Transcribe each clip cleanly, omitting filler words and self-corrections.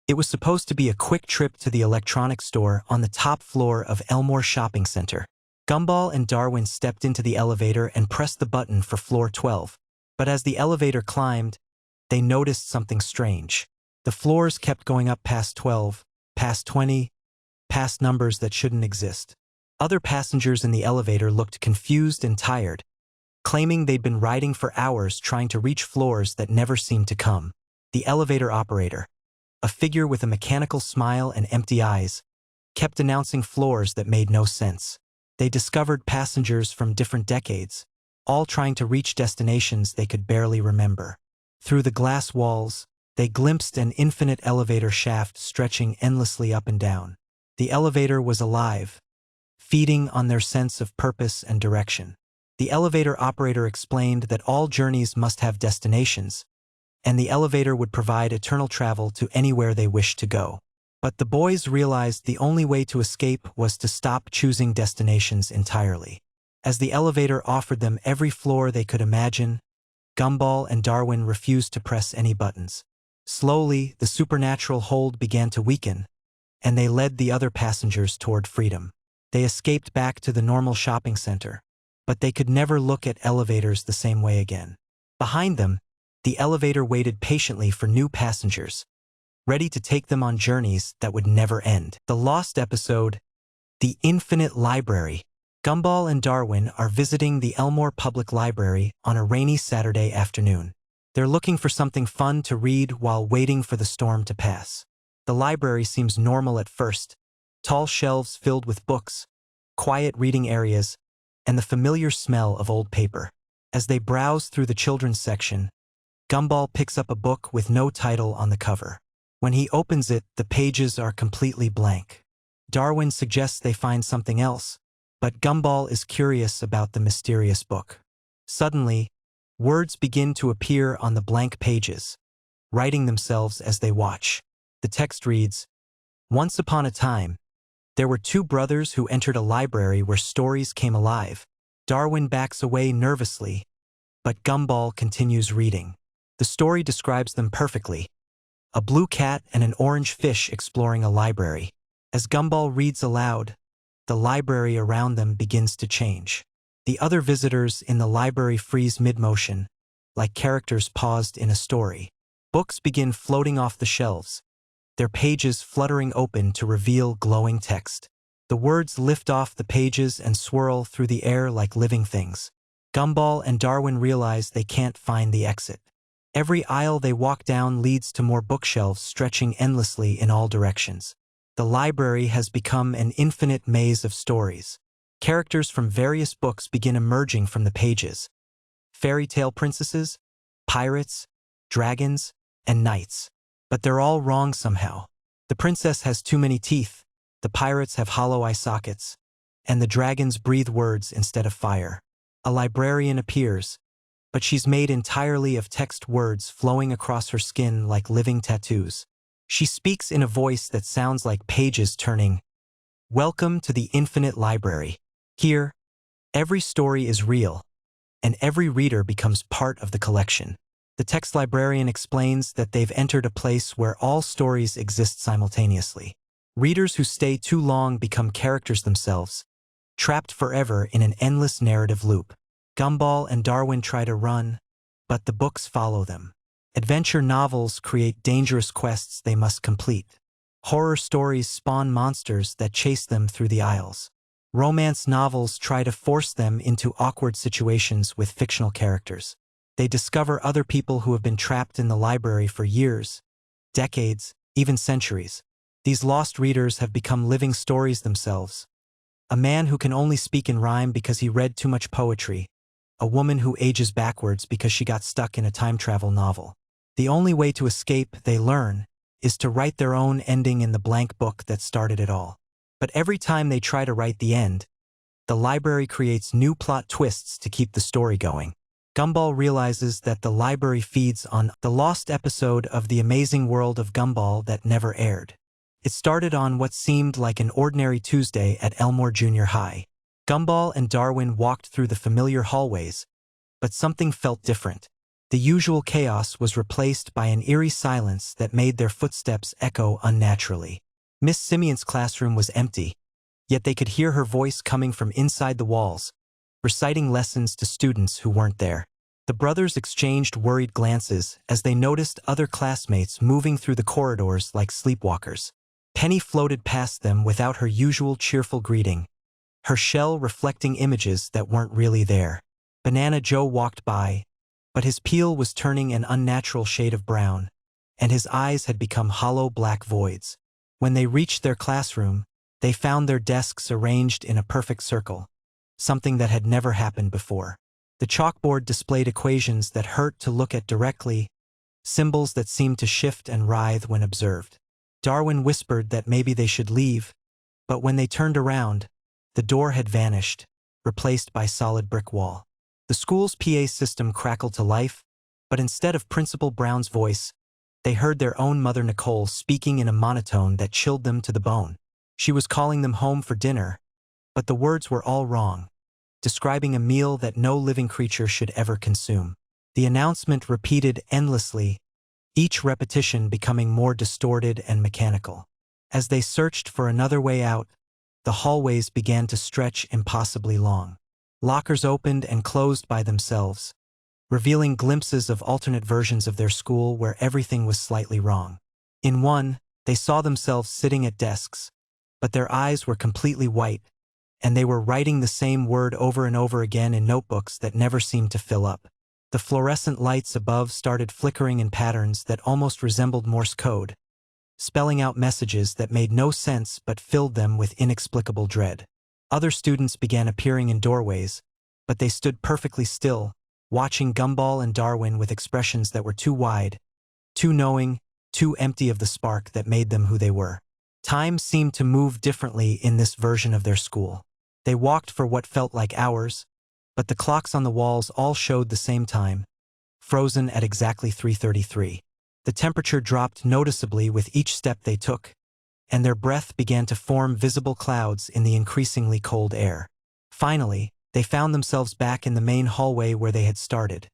It was supposed to be a quick trip to the electronics store on the top floor of Elmore Shopping Center. Gumball and Darwin stepped into the elevator and pressed the button for floor 12. But as the elevator climbed, they noticed something strange. The floors kept going up past 12, past 20, past numbers that shouldn't exist. Other passengers in the elevator looked confused and tired, claiming they'd been riding for hours trying to reach floors that never seemed to come. The elevator operator, a figure with a mechanical smile and empty eyes, kept announcing floors that made no sense. They discovered passengers from different decades, all trying to reach destinations they could barely remember. Through the glass walls, they glimpsed an infinite elevator shaft stretching endlessly up and down. The elevator was alive, feeding on their sense of purpose and direction. The elevator operator explained that all journeys must have destinations, and the elevator would provide eternal travel to anywhere they wished to go. But the boys realized the only way to escape was to stop choosing destinations entirely. As the elevator offered them every floor they could imagine, Gumball and Darwin refused to press any buttons. Slowly, the supernatural hold began to weaken, and they led the other passengers toward freedom. They escaped back to the normal shopping center, but they could never look at elevators the same way again. Behind them, the elevator waited patiently for new passengers, ready to take them on journeys that would never end. The lost episode, The Infinite Library. Gumball and Darwin are visiting the Elmore Public Library on a rainy Saturday afternoon. They're looking for something fun to read while waiting for the storm to pass. The library seems normal at first, tall shelves filled with books, quiet reading areas, and the familiar smell of old paper. As they browse through the children's section, Gumball picks up a book with no title on the cover. When he opens it, the pages are completely blank. Darwin suggests they find something else, but Gumball is curious about the mysterious book. Suddenly, words begin to appear on the blank pages, writing themselves as they watch. The text reads, "Once upon a time, there were two brothers who entered a library where stories came alive." Darwin backs away nervously, but Gumball continues reading. The story describes them perfectly: a blue cat and an orange fish exploring a library. As Gumball reads aloud, the library around them begins to change. The other visitors in the library freeze mid-motion, like characters paused in a story. Books begin floating off the shelves, their pages fluttering open to reveal glowing text. The words lift off the pages and swirl through the air like living things. Gumball and Darwin realize they can't find the exit. Every aisle they walk down leads to more bookshelves stretching endlessly in all directions. The library has become an infinite maze of stories. Characters from various books begin emerging from the pages: fairy tale princesses, pirates, dragons, and knights. But they're all wrong somehow. The princess has too many teeth, the pirates have hollow eye sockets, and the dragons breathe words instead of fire. A librarian appears, but she's made entirely of text words flowing across her skin like living tattoos. She speaks in a voice that sounds like pages turning. "Welcome to the Infinite Library. Here, every story is real, and every reader becomes part of the collection." The text librarian explains that they've entered a place where all stories exist simultaneously. Readers who stay too long become characters themselves, trapped forever in an endless narrative loop. Gumball and Darwin try to run, but the books follow them. Adventure novels create dangerous quests they must complete. Horror stories spawn monsters that chase them through the aisles. Romance novels try to force them into awkward situations with fictional characters. They discover other people who have been trapped in the library for years, decades, even centuries. These lost readers have become living stories themselves. A man who can only speak in rhyme because he read too much poetry. A woman who ages backwards because she got stuck in a time travel novel. The only way to escape, they learn, is to write their own ending in the blank book that started it all. But every time they try to write the end, the library creates new plot twists to keep the story going. Gumball realizes that the library feeds on the lost episode of The Amazing World of Gumball that never aired. It started on what seemed like an ordinary Tuesday at Elmore Junior High. Gumball and Darwin walked through the familiar hallways, but something felt different. The usual chaos was replaced by an eerie silence that made their footsteps echo unnaturally. Miss Simeon's classroom was empty, yet they could hear her voice coming from inside the walls, reciting lessons to students who weren't there. The brothers exchanged worried glances as they noticed other classmates moving through the corridors like sleepwalkers. Penny floated past them without her usual cheerful greeting, her shell reflecting images that weren't really there. Banana Joe walked by, but his peel was turning an unnatural shade of brown, and his eyes had become hollow black voids. When they reached their classroom, they found their desks arranged in a perfect circle, something that had never happened before. The chalkboard displayed equations that hurt to look at directly, symbols that seemed to shift and writhe when observed. Darwin whispered that maybe they should leave, but when they turned around, the door had vanished, replaced by solid brick wall. The school's PA system crackled to life, but instead of Principal Brown's voice, they heard their own mother Nicole speaking in a monotone that chilled them to the bone. She was calling them home for dinner, but the words were all wrong, describing a meal that no living creature should ever consume. The announcement repeated endlessly, each repetition becoming more distorted and mechanical. As they searched for another way out, the hallways began to stretch impossibly long. Lockers opened and closed by themselves, revealing glimpses of alternate versions of their school where everything was slightly wrong. In one, they saw themselves sitting at desks, but their eyes were completely white, and they were writing the same word over and over again in notebooks that never seemed to fill up. The fluorescent lights above started flickering in patterns that almost resembled Morse code, spelling out messages that made no sense but filled them with inexplicable dread. Other students began appearing in doorways, but they stood perfectly still, watching Gumball and Darwin with expressions that were too wide, too knowing, too empty of the spark that made them who they were. Time seemed to move differently in this version of their school. They walked for what felt like hours, but the clocks on the walls all showed the same time, frozen at exactly 3:33. The temperature dropped noticeably with each step they took, and their breath began to form visible clouds in the increasingly cold air. Finally, they found themselves back in the main hallway where they had started.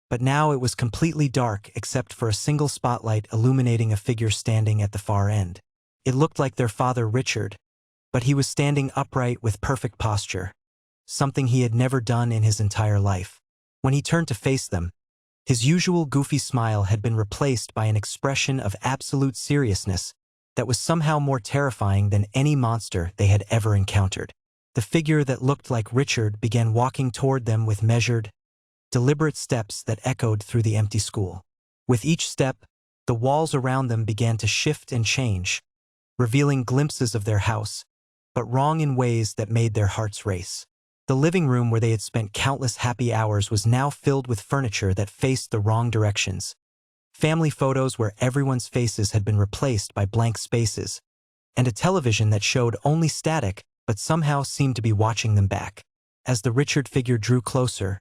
But now it was completely dark except for a single spotlight illuminating a figure standing at the far end. It looked like their father Richard, but he was standing upright with perfect posture, something he had never done in his entire life. When he turned to face them, his usual goofy smile had been replaced by an expression of absolute seriousness that was somehow more terrifying than any monster they had ever encountered. The figure that looked like Richard began walking toward them with measured, deliberate steps that echoed through the empty school. With each step, the walls around them began to shift and change, revealing glimpses of their house, but wrong in ways that made their hearts race. The living room where they had spent countless happy hours was now filled with furniture that faced the wrong directions. Family photos where everyone's faces had been replaced by blank spaces, and a television that showed only static but somehow seemed to be watching them back. As the Richard figure drew closer,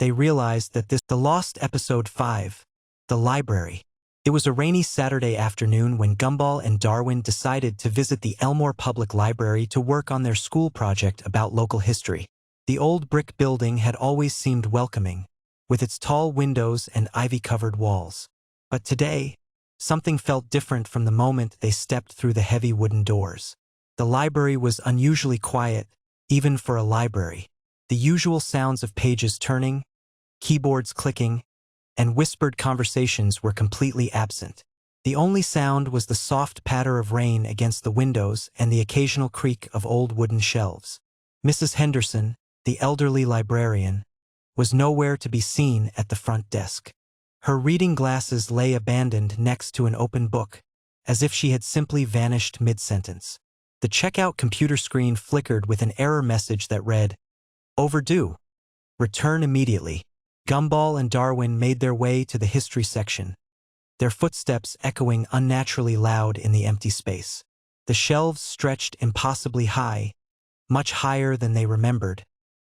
they realized that the lost episode 5, the library. It was a rainy Saturday afternoon when Gumball and Darwin decided to visit the Elmore Public Library to work on their school project about local history. The old brick building had always seemed welcoming, with its tall windows and ivy-covered walls. But today, something felt different from the moment they stepped through the heavy wooden doors. The library was unusually quiet, even for a library. The usual sounds of pages turning, keyboards clicking, and whispered conversations were completely absent. The only sound was the soft patter of rain against the windows and the occasional creak of old wooden shelves. Mrs. Henderson, the elderly librarian, was nowhere to be seen at the front desk. Her reading glasses lay abandoned next to an open book, as if she had simply vanished mid-sentence. The checkout computer screen flickered with an error message that read, "Overdue. Return immediately." Gumball and Darwin made their way to the history section, their footsteps echoing unnaturally loud in the empty space. The shelves stretched impossibly high, much higher than they remembered,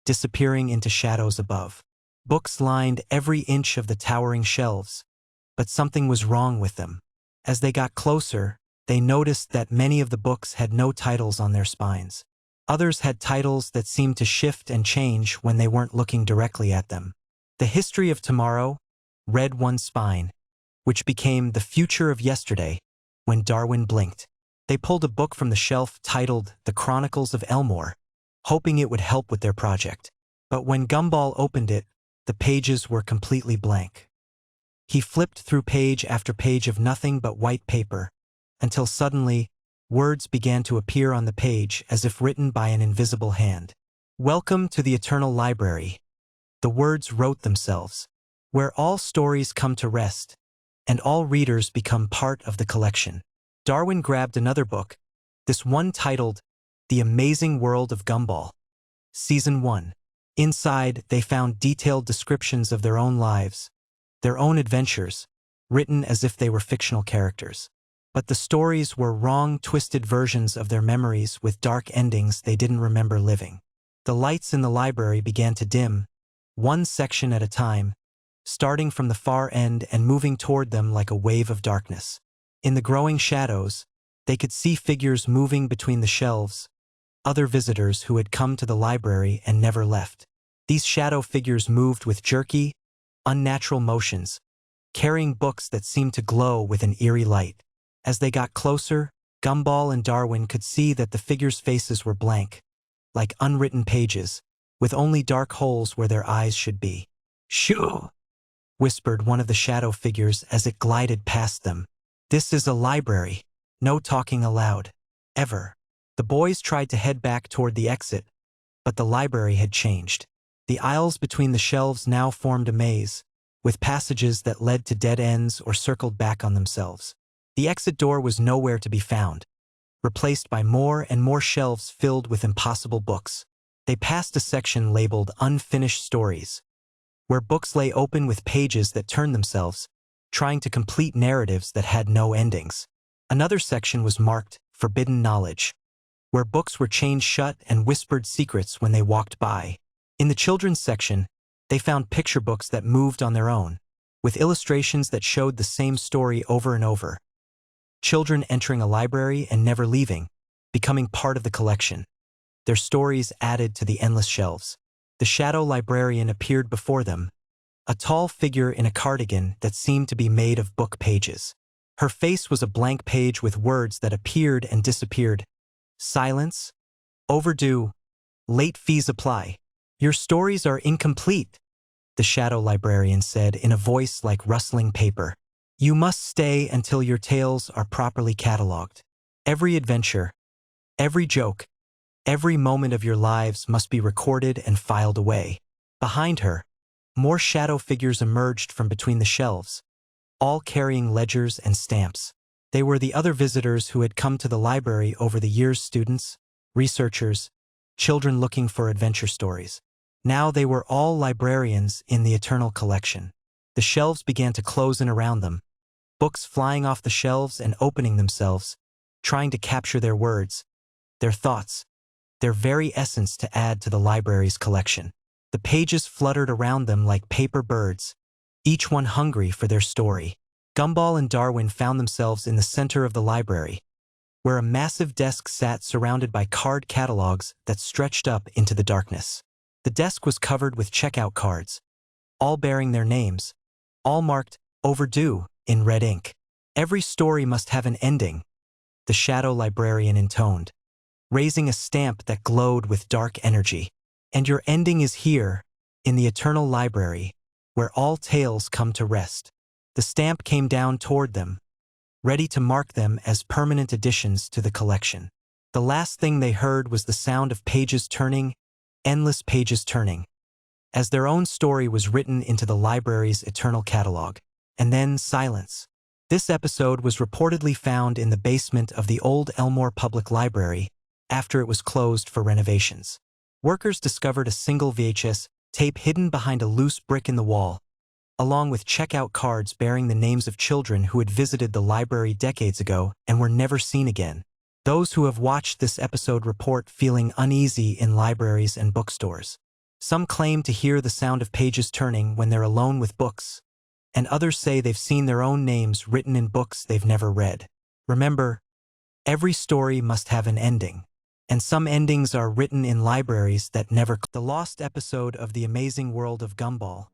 disappearing into shadows above. Books lined every inch of the towering shelves, but something was wrong with them. As they got closer, they noticed that many of the books had no titles on their spines. Others had titles that seemed to shift and change when they weren't looking directly at them. The History of Tomorrow, read one spine, which became The Future of Yesterday, when Darwin blinked. They pulled a book from the shelf titled The Chronicles of Elmore, hoping it would help with their project. But when Gumball opened it, the pages were completely blank. He flipped through page after page of nothing but white paper, until suddenly, words began to appear on the page as if written by an invisible hand. "Welcome to the Eternal Library." The words wrote themselves, "where all stories come to rest, and all readers become part of the collection." Darwin grabbed another book, this one titled The Amazing World of Gumball, Season 1. Inside, they found detailed descriptions of their own lives, their own adventures, written as if they were fictional characters. But the stories were wrong, twisted versions of their memories with dark endings they didn't remember living. The lights in the library began to dim, one section at a time, starting from the far end and moving toward them like a wave of darkness. In the growing shadows, they could see figures moving between the shelves, other visitors who had come to the library and never left. These shadow figures moved with jerky, unnatural motions, carrying books that seemed to glow with an eerie light. As they got closer, Gumball and Darwin could see that the figures' faces were blank, like unwritten pages, with only dark holes where their eyes should be. "Shoo!" whispered one of the shadow figures as it glided past them. "This is a library. No talking aloud. Ever." The boys tried to head back toward the exit, but the library had changed. The aisles between the shelves now formed a maze, with passages that led to dead ends or circled back on themselves. The exit door was nowhere to be found, replaced by more and more shelves filled with impossible books. They passed a section labeled Unfinished Stories, where books lay open with pages that turned themselves, trying to complete narratives that had no endings. Another section was marked Forbidden Knowledge, where books were chained shut and whispered secrets when they walked by. In the children's section, they found picture books that moved on their own, with illustrations that showed the same story over and over. Children entering a library and never leaving, becoming part of the collection. Their stories added to the endless shelves. The shadow librarian appeared before them, a tall figure in a cardigan that seemed to be made of book pages. Her face was a blank page with words that appeared and disappeared. "Silence. Overdue. Late fees apply. Your stories are incomplete," the shadow librarian said in a voice like rustling paper. "You must stay until your tales are properly cataloged. Every adventure, every joke, every moment of your lives must be recorded and filed away." Behind her, more shadow figures emerged from between the shelves, all carrying ledgers and stamps. They were the other visitors who had come to the library over the years: students, researchers, children looking for adventure stories. Now they were all librarians in the eternal collection. The shelves began to close in around them, books flying off the shelves and opening themselves, trying to capture their words, their thoughts, their very essence to add to the library's collection. The pages fluttered around them like paper birds, each one hungry for their story. Gumball and Darwin found themselves in the center of the library, where a massive desk sat surrounded by card catalogs that stretched up into the darkness. The desk was covered with checkout cards, all bearing their names, all marked "Overdue" in red ink. "Every story must have an ending," the shadow librarian intoned, raising a stamp that glowed with dark energy. "And your ending is here, in the eternal library, where all tales come to rest." The stamp came down toward them, ready to mark them as permanent additions to the collection. The last thing they heard was the sound of pages turning, endless pages turning, as their own story was written into the library's eternal catalog. And then silence. This episode was reportedly found in the basement of the old Elmore Public Library after it was closed for renovations. Workers discovered a single VHS tape hidden behind a loose brick in the wall, along with checkout cards bearing the names of children who had visited the library decades ago and were never seen again. Those who have watched this episode report feeling uneasy in libraries and bookstores. Some claim to hear the sound of pages turning when they're alone with books, and others say they've seen their own names written in books they've never read. Remember, every story must have an ending, and some endings are written in libraries that never. The lost episode of The Amazing World of Gumball.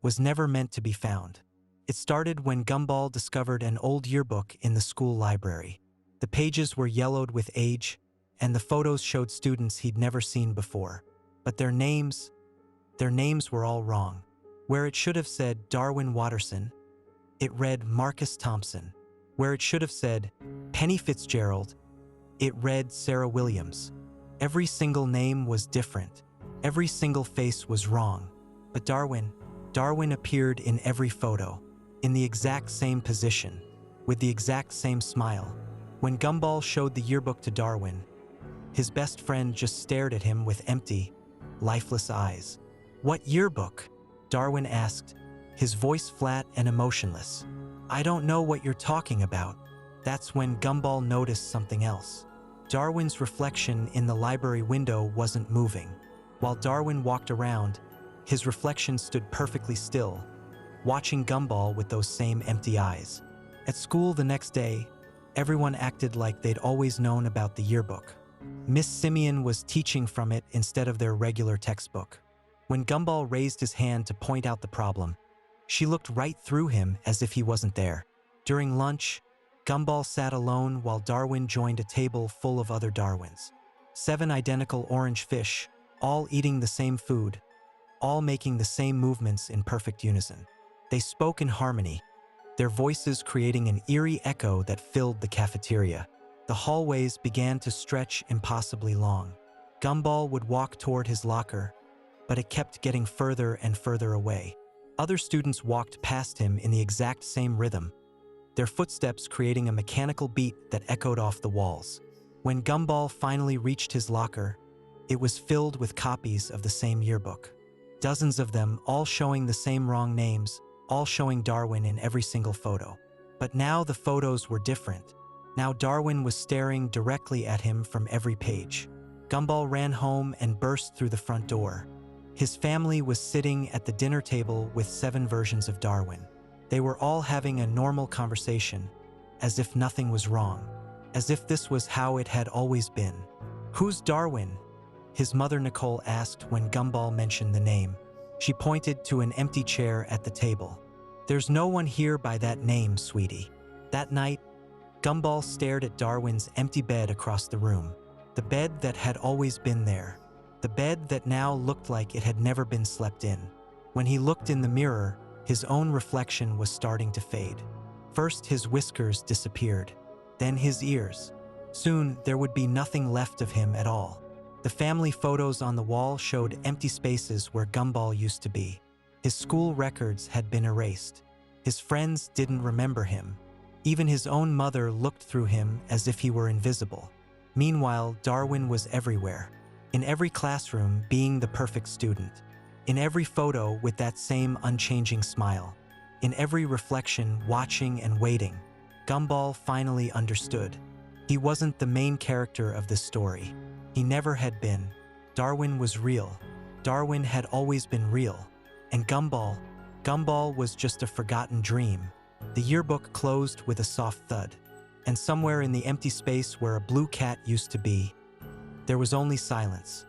was never meant to be found. It started when Gumball discovered an old yearbook in the school library. The pages were yellowed with age, and the photos showed students he'd never seen before. But their names were all wrong. Where it should have said Darwin Watterson, it read Marcus Thompson. Where it should have said Penny Fitzgerald, it read Sarah Williams. Every single name was different. Every single face was wrong. But Darwin appeared in every photo, in the exact same position, with the exact same smile. When Gumball showed the yearbook to Darwin, his best friend just stared at him with empty, lifeless eyes. "What yearbook?" Darwin asked, his voice flat and emotionless. "I don't know what you're talking about." That's when Gumball noticed something else. Darwin's reflection in the library window wasn't moving. While Darwin walked around, his reflection stood perfectly still, watching Gumball with those same empty eyes. At school the next day, everyone acted like they'd always known about the yearbook. Miss Simeon was teaching from it instead of their regular textbook. When Gumball raised his hand to point out the problem, she looked right through him as if he wasn't there. During lunch, Gumball sat alone while Darwin joined a table full of other Darwins. 7 identical orange fish, all eating the same food, all making the same movements in perfect unison. They spoke in harmony, their voices creating an eerie echo that filled the cafeteria. The hallways began to stretch impossibly long. Gumball would walk toward his locker, but it kept getting further and further away. Other students walked past him in the exact same rhythm, their footsteps creating a mechanical beat that echoed off the walls. When Gumball finally reached his locker, it was filled with copies of the same yearbook. Dozens of them, all showing the same wrong names, all showing Darwin in every single photo. But now the photos were different. Now Darwin was staring directly at him from every page. Gumball ran home and burst through the front door. His family was sitting at the dinner table with 7 versions of Darwin. They were all having a normal conversation, as if nothing was wrong, as if this was how it had always been. "Who's Darwin?" his mother Nicole asked when Gumball mentioned the name. She pointed to an empty chair at the table. "There's no one here by that name, sweetie." That night, Gumball stared at Darwin's empty bed across the room. The bed that had always been there. The bed that now looked like it had never been slept in. When he looked in the mirror, his own reflection was starting to fade. First his whiskers disappeared, then his ears. Soon there would be nothing left of him at all. The family photos on the wall showed empty spaces where Gumball used to be. His school records had been erased. His friends didn't remember him. Even his own mother looked through him as if he were invisible. Meanwhile, Darwin was everywhere. In every classroom, being the perfect student. In every photo with that same unchanging smile. In every reflection, watching and waiting. Gumball finally understood. He wasn't the main character of this story. He never had been. Darwin was real. Darwin had always been real. And Gumball was just a forgotten dream. The yearbook closed with a soft thud. And somewhere in the empty space where a blue cat used to be, there was only silence.